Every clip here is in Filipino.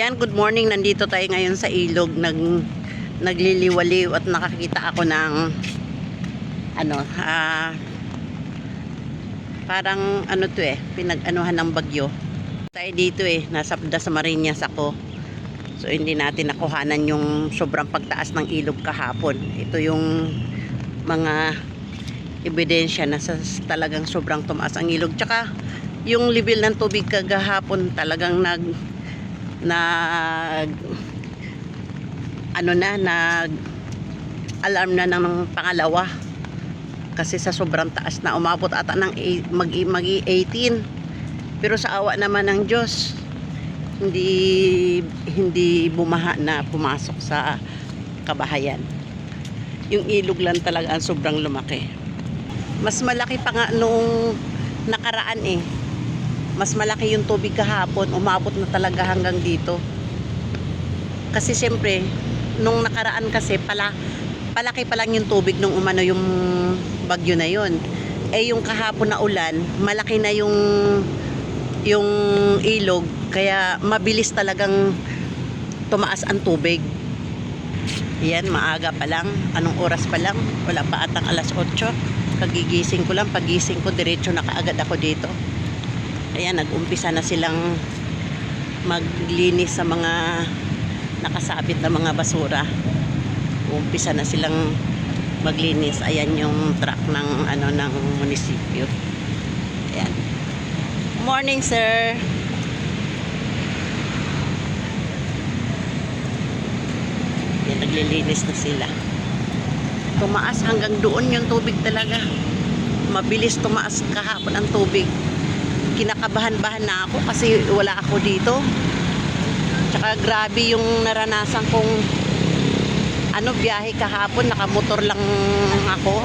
Yan, good morning. Nandito tayo ngayon sa ilog. Nagliliwaliw at nakakita ako ng parang pinag-anuhan ng bagyo. Tayo dito nasa Dasmariñas ako. So hindi natin nakuhanan yung sobrang pagtaas ng ilog kahapon. Ito yung mga ebidensya na talagang sobrang tumaas ang ilog. Tsaka yung level ng tubig kagahapon talagang alarm na ng pangalawa kasi sa sobrang taas na umabot ata ng magi 18, pero sa awa naman ng Diyos hindi bumaha na pumasok sa kabahayan. Yung ilog lang talaga ang sobrang lumaki. Mas malaki pa nga nung nakaraan mas malaki yung tubig kahapon, umabot na talaga hanggang dito. Kasi siyempre, nung nakaraan kasi palaki pa lang yung tubig nung umano yung bagyo na yon. Yung kahapon na ulan, malaki na yung ilog, kaya mabilis talagang tumaas ang tubig. Yan, maaga pa lang. Anong oras pa lang? Wala pa atang alas 8. Kagigising ko lang, pagising ko diretso na kaagad ako dito. Ayan, nag-umpisa na silang maglinis sa mga nakasabit na mga basura. Umpisa na silang maglinis. Ayan yung truck ng ng munisipyo. Ayan. Morning, sir. Ayan, naglilinis na sila. Tumaas hanggang doon yung tubig talaga. Mabilis tumaas kahapon ang tubig. Kinakabahan-bahan na ako kasi wala ako dito. Tsaka grabe yung naranasan kong biyahe kahapon. Nakamotor lang ako,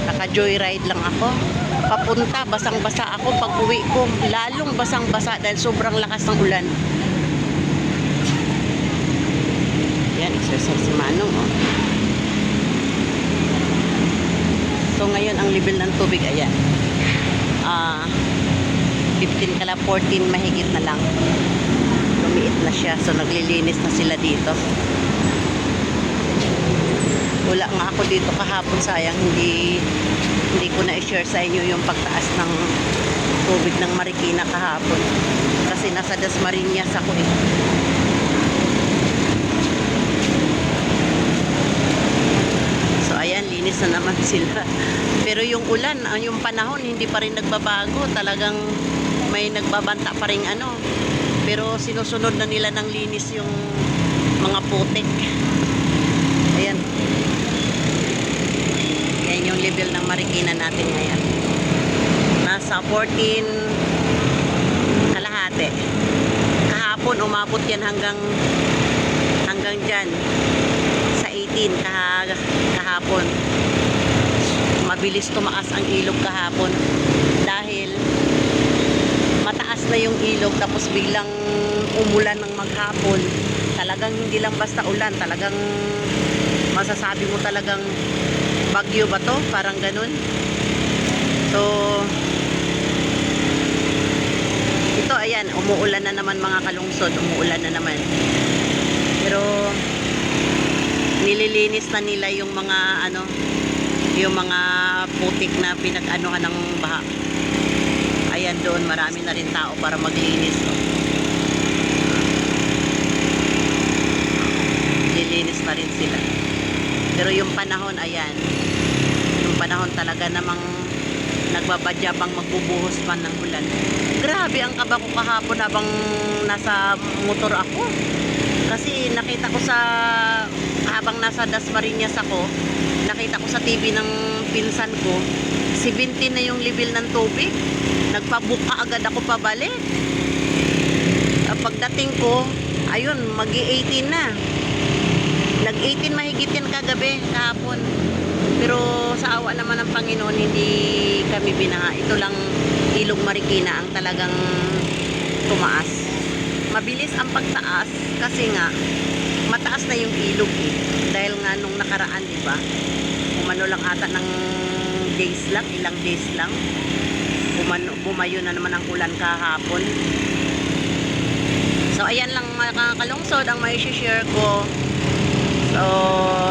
naka-joyride lang ako. Papunta, basang-basa ako. Pag uwi ko, lalong basang-basa dahil sobrang lakas ng ulan. Yan, exercise si Manong. So ngayon ang level ng tubig, ayan, 15 kala 14 mahigit na lang. Lumiit na siya. So naglilinis na sila dito. Wala nga ako dito kahapon, sayang hindi ko na i-share sa inyo yung pagtaas ng tubig ng Marikina kahapon kasi nasa Dasmariñas ako So ayan, linis na naman sila. Pero yung ulan, yung panahon hindi pa rin nagbabago. Talagang may nagbabanta pa rin pero sinusunod na nila ng linis yung mga putik. Ayan. Yan yung level ng Marikina natin ngayon. Nasa 14 kalahati. Kahapon umabot yan hanggang dyan sa 18 kahapon. Mabilis tumaas ang ilog kahapon dahil mataas na yung ilog tapos biglang umulan ng maghapon. Talagang hindi lang basta ulan, talagang masasabi mo talagang bagyo ba to? Parang ganun. So ito, ayan, umuulan na naman mga kalungsod, umuulan na naman. Pero nililinis na nila yung mga yung mga putik na pinag-anuhan ng baha. Ayan, doon marami na rin tao para maglinis. Lilinis na rin sila. Pero yung panahon, ayan, yung panahon talaga namang nagbabadya pang magbubuhos pa ng ulan. Grabe ang kaba ko kahapon habang nasa motor ako. Kasi nakita ko habang nasa Dasmariñas ako, nakita ko sa TV ng pinsan ko, 17 na yung level ng tubig. Nagpabuka agad ako pabalik. Pagdating ko, ayun, magi-18 na. Nag-18 mahigit yan kagabi, kahapon. Pero sa awa naman ng Panginoon, hindi kami binaha. Ito lang ilog Marikina ang talagang tumaas. Mabilis ang pagtaas kasi nga mataas na yung ilog dahil nga nung nakaraan, di ba? Umano lang ata ng ilang days lang. Bumayo na naman ang ulan kahapon. So ayan lang mga kalungsod ang may share ko. So,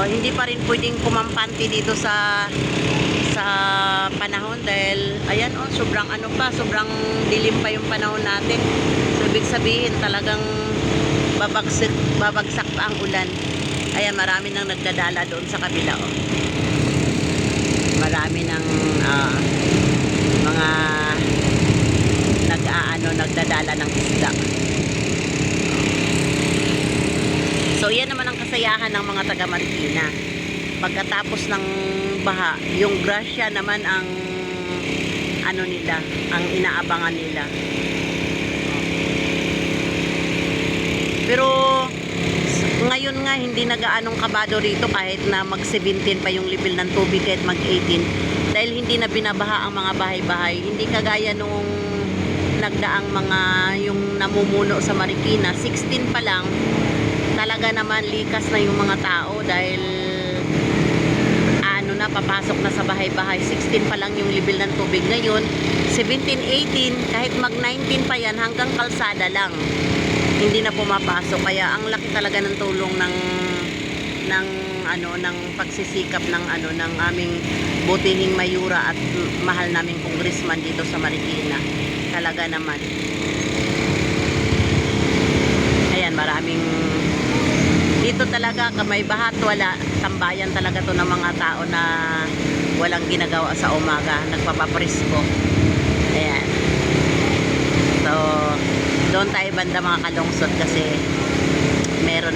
hindi pa rin pwedeng kumampante dito sa panahon dahil ayan sobrang sobrang dilim pa yung panahon natin. So, ibig sabihin talagang babagsak pa ang ulan. Ayan, marami nang nagdadala doon sa kabila marami ng mga nagdadala ng isda. So yan naman ang kasayahan ng mga taga Marikina. Pagkatapos ng baha, yung grasya naman ang nila, ang inaabangan nila. Pero ngayon nga hindi nagaanong kabado rito kahit na mag-17 pa yung level ng tubig kahit mag-18 dahil hindi na binabaha ang mga bahay-bahay. Hindi kagaya nung nagdaang mga yung namumuno sa Marikina, 16 pa lang talaga naman likas na yung mga tao dahil papasok na sa bahay-bahay. 16 pa lang yung level ng tubig. Ngayon 17, 18 kahit mag-19 pa yan hanggang kalsada lang hindi na pumapasok. Kaya ang laki talaga ng tulong ng pagsisikap ng aming butihing mayura at mahal naming congressman dito sa Marikina. Talaga naman. Ayan, maraming dito talaga kamay bahat, wala tambayan talaga to ng mga tao na walang ginagawa sa umaga, nagpapapresko. Ayan. So, doon tayo banda mga kalungsod kasi meron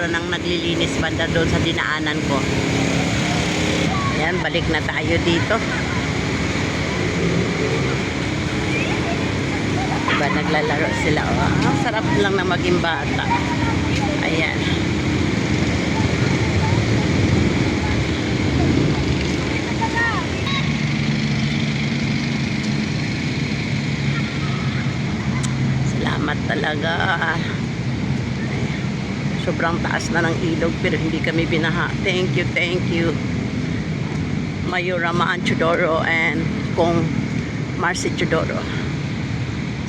nang naglilinis banda doon sa dinaanan ko. Ayan, balik na tayo dito. Diba, naglalaro sila. Oh, sarap lang na maging bata. Ayan. Salamat talaga. Sobrang taas na ng ilog pero hindi kami binaha. Thank you. Mayura Maan Chodoro and Kong Marcy Chodoro.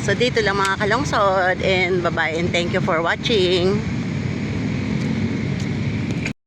So dito lang mga kalungsod and bye-bye and thank you for watching.